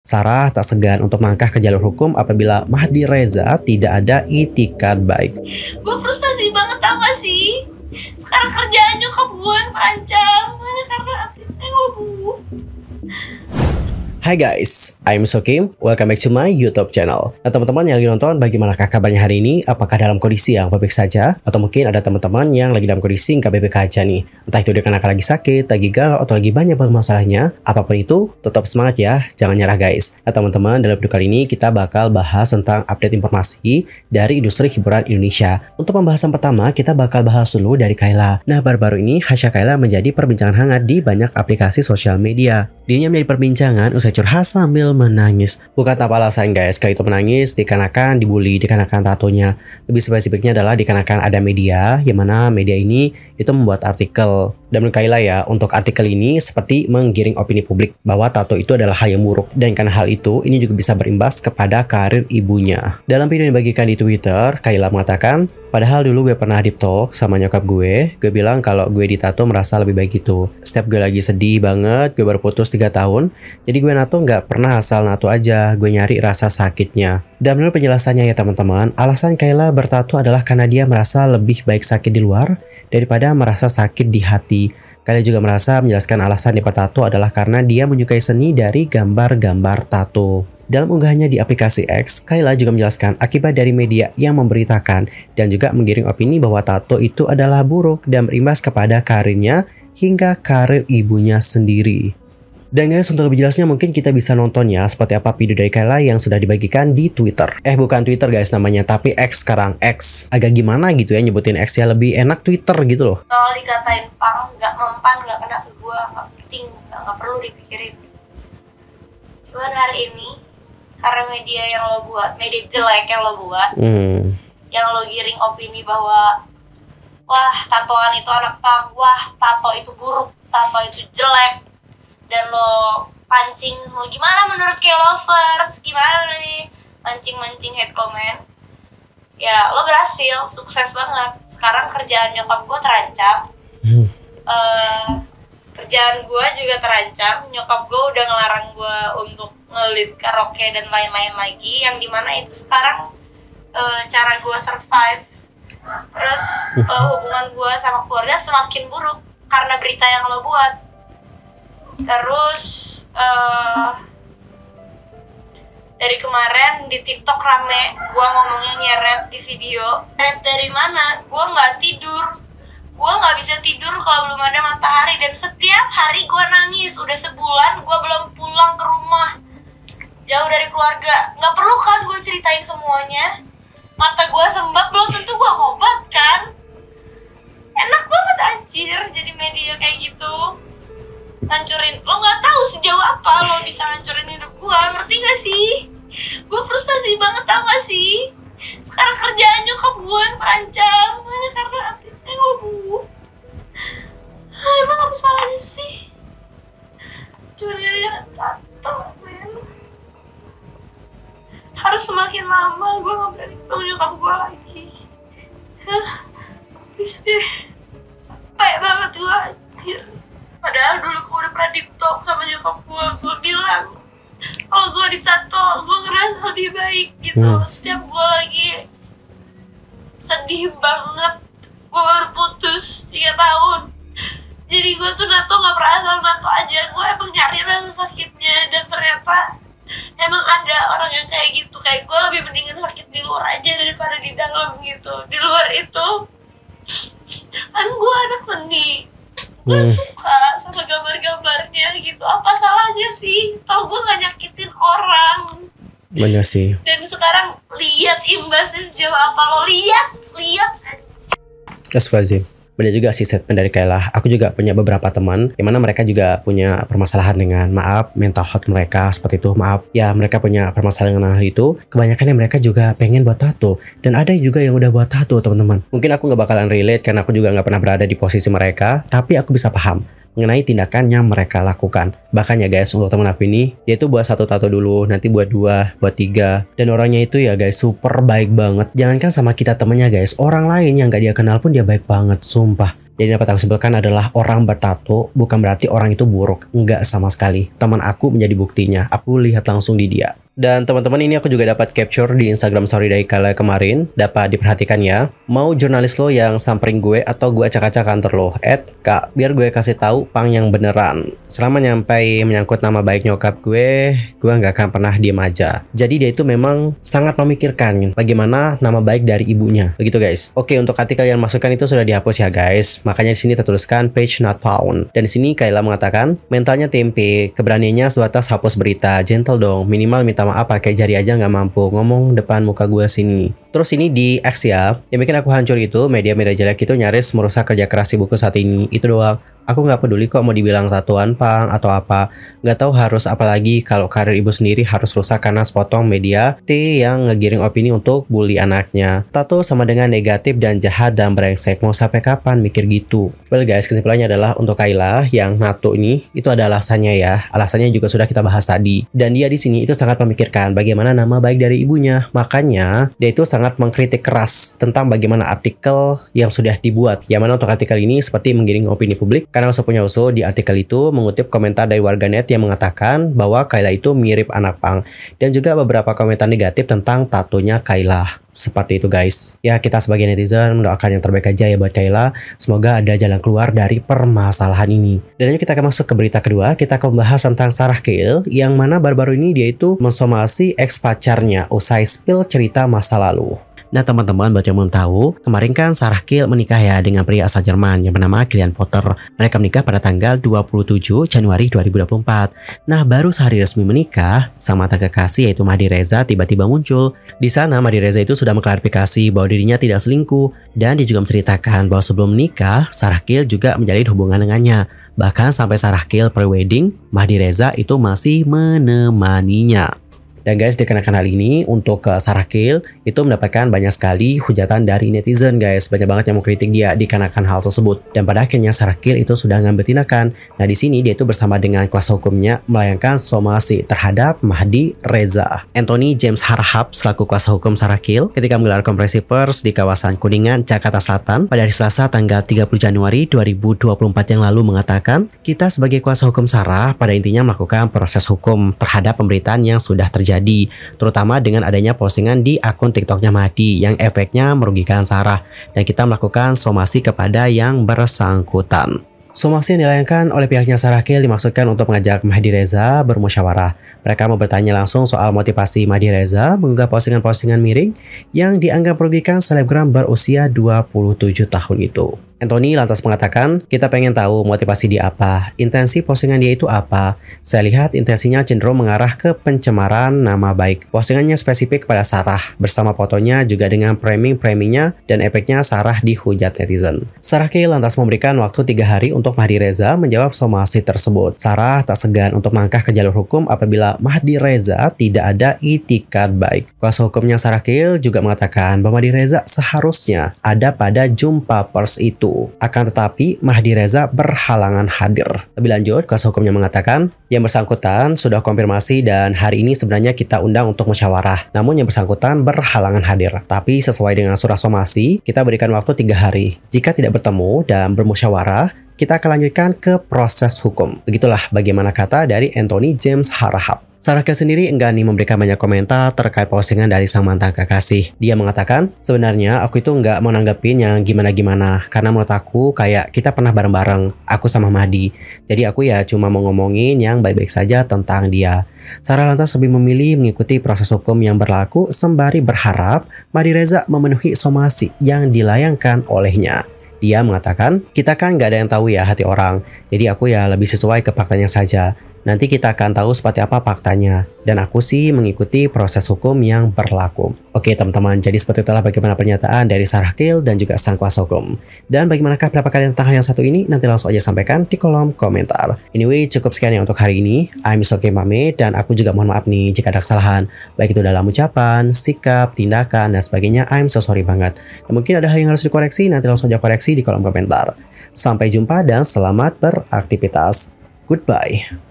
Sarah tak segan untuk melangkah ke jalur hukum apabila Mahdi Reza tidak ada itikad baik. Gue frustasi banget, tau gak sih? Sekarang kerjaan nyokap gue yang terancam hanya karena update-nya ngeluh. Hai guys, I'm Sokim. Welcome back to my YouTube channel. Nah teman-teman yang lagi nonton, bagaimanakah kabarnya hari ini? Apakah dalam kondisi yang baik-baik saja? Atau mungkin ada teman-teman yang lagi dalam kondisi nggak baik-baik aja nih? Entah itu dikarenakan lagi sakit, lagi galau, atau lagi banyak masalahnya. Apapun itu, tetap semangat ya, jangan nyerah guys. Nah teman-teman, dalam video kali ini kita bakal bahas tentang update informasi dari industri hiburan Indonesia. Untuk pembahasan pertama, kita bakal bahas dulu dari Kyla. Nah baru-baru ini Hasya Kyla menjadi perbincangan hangat di banyak aplikasi sosial media. Dirinya menjadi perbincangan usai curhat sambil menangis. Bukan tanpa alasan guys, kali itu menangis dikarenakan dibully, dikarenakan tatonya. Lebih spesifiknya adalah dikarenakan ada media, yang mana media ini itu membuat artikel. Dan menurut Kyla ya, untuk artikel ini seperti menggiring opini publik bahwa tato itu adalah hal yang buruk. Dan karena hal itu, ini juga bisa berimbas kepada karir ibunya. Dalam video yang dibagikan di Twitter, Kyla mengatakan, padahal dulu gue pernah deep talk sama nyokap gue bilang kalau gue ditato merasa lebih baik gitu. Setiap gue lagi sedih banget, gue baru putus 3 tahun, jadi gue nato nggak pernah asal nato aja, gue nyari rasa sakitnya. Dan menurut penjelasannya ya teman-teman, alasan Kyla bertato adalah karena dia merasa lebih baik sakit di luar daripada merasa sakit di hati. Kyla juga merasa menjelaskan alasan dia bertato adalah karena dia menyukai seni dari gambar-gambar tato. Dalam unggahannya di aplikasi X, Kyla juga menjelaskan akibat dari media yang memberitakan dan juga menggiring opini bahwa tato itu adalah buruk dan berimbas kepada karirnya hingga karir ibunya sendiri. Dan guys, untuk lebih jelasnya mungkin kita bisa nonton ya seperti apa video dari Kyla yang sudah dibagikan di Twitter. Bukan Twitter guys namanya, tapi X sekarang. X. Agak gimana gitu ya nyebutin X ya, lebih enak Twitter gitu loh. Kalau dikatain pang, nggak mempan, nggak kena ke gue, nggak penting, nggak perlu dipikirin. Cuman hari ini, karena media yang lo buat, media jelek yang lo buat, yang lo giring opini bahwa wah tatoan itu anak pang, wah tato itu buruk, tato itu jelek, dan lo pancing semua. Gimana menurut K-lovers? Gimana nih mancing-mancing hate comment? Ya lo berhasil, sukses banget. Sekarang kerjaan nyokap gue terancam, kerjaan gue juga terancam. Nyokap gue udah ngelarang gue untuk nge-lead karaoke dan lain-lain lagi, yang dimana itu sekarang cara gue survive. Terus hubungan gue sama keluarga semakin buruk karena berita yang lo buat. Terus dari kemarin di TikTok rame gue ngomongnya nyeret di video. Nyeret dari mana? Gue nggak tidur. Gue nggak bisa tidur kalau belum ada matahari, dan setiap hari gue nangis. Udah sebulan gue belum pulang ke rumah, jauh dari keluarga. Nggak perlu kan gue ceritain semuanya. Mata gue sembab belum tentu gue ngobat kan. Enak banget anjir jadi media kayak gitu, hancurin. Lo nggak tahu sejauh apa lo bisa hancurin hidup gue, ngerti gak sih? Gue frustasi banget, tau gak sih? Sekarang kerjaan nyokap gue yang terancam hanya karena update-nya ngeluh. Emang apa salahnya sih? Cuma gara-gara tato, men. Harus semakin lama gue gak berani ketemu nyokap gue lagi. Please deh, capek banget gue anjir. Padahal dulu gue udah pernah deep talk sama nyokap gue bilang kalau gue ditato gue ngerasa lebih baik gitu. Setiap gue lagi sedih banget, gue baru putus 3 tahun, jadi gue tuh nato gak pernah asal nato aja. Gue emang nyari rasa sakitnya, dan ternyata emang ada orang yang kayak gitu. Kayak gue lebih mendingan sakit di luar aja daripada di dalam gitu. Di luar itu kan gue anak seni, gue suka sama gambar-gambarnya gitu. Apa salahnya sih? Tau gue gak nyakitin orang. Bener sih. Dan sekarang lihat imbasnya sejauh apa. Lo lihat. Kasih. Bener juga sih statement dari Kyla. Aku juga punya beberapa teman yang mana mereka juga punya permasalahan dengan mental health mereka seperti itu. Ya mereka punya permasalahan dengan hal itu. Kebanyakan mereka juga pengen buat tato, dan ada juga yang udah buat tato teman-teman. Mungkin aku nggak bakalan relate karena aku juga nggak pernah berada di posisi mereka, tapi aku bisa paham mengenai tindakan yang mereka lakukan. Bahkan ya guys, untuk temen aku ini, dia tuh buat 1 tato dulu, nanti buat 2, buat 3. Dan orangnya itu ya guys, super baik banget. Jangankan sama kita temennya guys, orang lain yang gak dia kenal pun dia baik banget, sumpah. Jadi dapat aku simpulkan adalah orang bertato bukan berarti orang itu buruk. Enggak sama sekali. Teman aku menjadi buktinya. Aku lihat langsung di dia. Dan teman-teman, ini aku juga dapat capture di Instagram story dari Kayla kemarin. Dapat diperhatikan ya. Mau jurnalis lo yang samperin gue atau gue acak-acak kantor lo? Kak, biar gue kasih tahu pang yang beneran. Selama nyampe menyangkut nama baik nyokap gue nggak akan pernah diem aja. Jadi dia itu memang sangat memikirkan bagaimana nama baik dari ibunya. Begitu guys. Oke, untuk artikel yang masukkan itu sudah dihapus ya guys. Makanya di sini tertuliskan page not found. Dan di sini Kayla mengatakan mentalnya tempe, keberaniannya sebatas hapus berita. Gentle dong, minimal minta maaf pakai jari aja nggak mampu ngomong depan muka gue sini. Terus ini di X ya, yang bikin aku hancur itu media-media jelek itu nyaris merusak kerja keras ibuku saat ini. Itu doang. Aku nggak peduli kok mau dibilang tatuan pang atau apa. Nggak tahu harus apa lagi kalau karir ibu sendiri harus rusak karena sepotong media T yang ngegiring opini untuk bully anaknya. Tato sama dengan negatif dan jahat dan brengsek. Mau sampai kapan mikir gitu? Well guys, kesimpulannya adalah untuk Kayla yang nato ini itu ada alasannya ya. Alasannya juga sudah kita bahas tadi. Dan dia di sini itu sangat memikirkan bagaimana nama baik dari ibunya. Makanya dia itu sangat mengkritik keras tentang bagaimana artikel yang sudah dibuat. Yang mana untuk artikel ini seperti menggiring opini publik. Karena usul punya usul di artikel itu mengutip komentar dari warganet yang mengatakan bahwa Kayla itu mirip anak pang. Dan juga beberapa komentar negatif tentang tatonya Kayla. Seperti itu guys. Ya, kita sebagai netizen mendoakan yang terbaik aja ya buat Kayla. Semoga ada jalan keluar dari permasalahan ini. Dan yuk kita akan masuk ke berita kedua. Kita akan membahas tentang Sarah Kale, yang mana baru-baru ini dia itu mensomasi ex pacarnya usai spill cerita masa lalu. Nah teman-teman, buat yang belum tahu, kemarin kan Sarah Kale menikah ya dengan pria asal Jerman yang bernama Kilian Potter. Mereka menikah pada tanggal 27 Januari 2024. Nah baru sehari resmi menikah, sang mantan kekasih yaitu Mahdi Reza tiba-tiba muncul. Di sana Mahdi Reza itu sudah mengklarifikasi bahwa dirinya tidak selingkuh, dan dia juga menceritakan bahwa sebelum menikah, Sarah Kale juga menjalin hubungan dengannya. Bahkan sampai Sarah Kale pre-wedding, Mahdi Reza itu masih menemaninya. Dan guys, dikarenakan hal ini untuk Sarah Kale itu mendapatkan banyak sekali hujatan dari netizen guys. Banyak banget yang mengkritik dia dikarenakan hal tersebut. Dan pada akhirnya Sarah Kale itu sudah ngambil tindakan. Nah di sini dia itu bersama dengan kuasa hukumnya melayangkan somasi terhadap Mahdi Reza. Anthony James Harahap selaku kuasa hukum Sarah Kale ketika menggelar konferensi pers di kawasan Kuningan, Jakarta Selatan pada hari Selasa tanggal 30 Januari 2024 yang lalu mengatakan, kita sebagai kuasa hukum Sarah pada intinya melakukan proses hukum terhadap pemberitaan yang sudah terjadi, terutama dengan adanya postingan di akun TikToknya Mahdi yang efeknya merugikan Sarah, dan kita melakukan somasi kepada yang bersangkutan. Somasi yang dilayangkan oleh pihaknya Sarah Kale dimaksudkan untuk mengajak Mahdi Reza bermusyawarah. Mereka mau bertanya langsung soal motivasi Mahdi Reza mengunggah postingan-postingan miring yang dianggap merugikan selebgram berusia 27 tahun itu. Anthony lantas mengatakan, kita pengen tahu motivasi dia apa, intensi postingan dia itu apa. Saya lihat intensinya cenderung mengarah ke pencemaran nama baik. Postingannya spesifik pada Sarah, bersama fotonya juga dengan framing-framingnya, dan efeknya Sarah dihujat netizen. Sarah Kale lantas memberikan waktu 3 hari untuk Mahdi Reza menjawab somasi tersebut. Sarah tak segan untuk melangkah ke jalur hukum apabila Mahdi Reza tidak ada itikad baik. Kuasa hukumnya Sarah Kale juga mengatakan bahwa Mahdi Reza seharusnya ada pada jumpa pers itu. Akan tetapi Mahdi Reza berhalangan hadir. Lebih lanjut, kuasa hukumnya mengatakan yang bersangkutan sudah konfirmasi dan hari ini sebenarnya kita undang untuk musyawarah. Namun yang bersangkutan berhalangan hadir. Tapi sesuai dengan surat somasi, kita berikan waktu 3 hari. Jika tidak bertemu dan bermusyawarah, kita akan lanjutkan ke proses hukum. Begitulah bagaimana kata dari Anthony James Harahap. Sarah Kale sendiri enggan nih memberikan banyak komentar terkait postingan dari sang mantan kekasih. Dia mengatakan, sebenarnya aku itu nggak mau nanggepin yang gimana-gimana, karena menurut aku kayak kita pernah bareng-bareng, aku sama Mahdi. Jadi aku ya cuma mau ngomongin yang baik-baik saja tentang dia. Sarah lantas lebih memilih mengikuti proses hukum yang berlaku sembari berharap Mahdi Reza memenuhi somasi yang dilayangkan olehnya. Dia mengatakan, kita kan nggak ada yang tahu ya hati orang, jadi aku ya lebih sesuai ke faktanya saja. Nanti kita akan tahu seperti apa faktanya. Dan aku sih mengikuti proses hukum yang berlaku. Oke teman-teman, jadi seperti itulah bagaimana pernyataan dari Sarah Kale dan juga sang kuasa hukum. Dan bagaimanakah pendapat kalian tentang hal yang satu ini? Nanti langsung aja sampaikan di kolom komentar. Anyway, cukup sekian ya untuk hari ini. I'm Mr. Kim pamit, dan aku juga mohon maaf nih jika ada kesalahan. Baik itu dalam ucapan, sikap, tindakan, dan sebagainya. I'm so sorry banget. Dan mungkin ada hal yang harus dikoreksi, nanti langsung aja koreksi di kolom komentar. Sampai jumpa dan selamat beraktivitas. Goodbye.